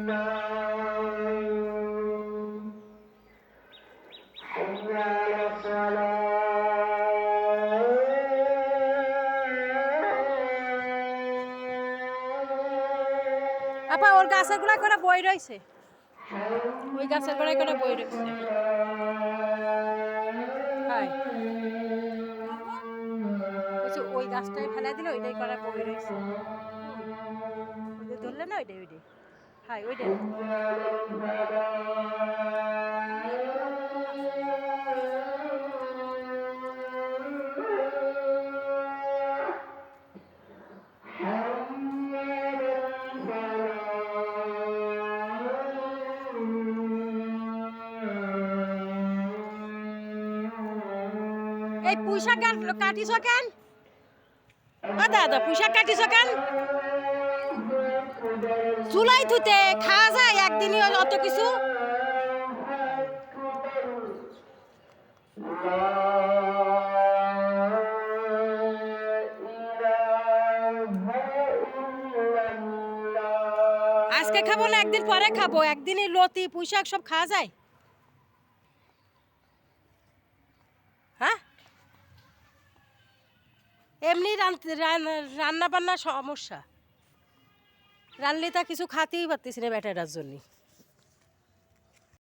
আপা ওর গাছের গোড়ায় করে বই রয়েছে, ওই গাছের গোড়ায় করে বই রয়েছে। ওই গাছটাই ফেলা দিলে ওইটাই করে বই রয়েছে, ওইটা ধরলে না ওইটাই ওইটাই হাই ওইটাই। এই পুঁইশাক কাটিস কেন? দাদা পুঁইশাক কাটিস কেন? চুলাই থুতে খাওয়া যায় একদিনই অত কিছু? আজকে খাবো না, একদিন পরে খাবো। একদিনই লতি পুঁইশাক সব খাওয়া যায়? হ্যাঁ, এমনি রান্না বান্না সমস্যা, রানলে তা কিছু খাতেই পারতেছি না বেটাটার জন্য।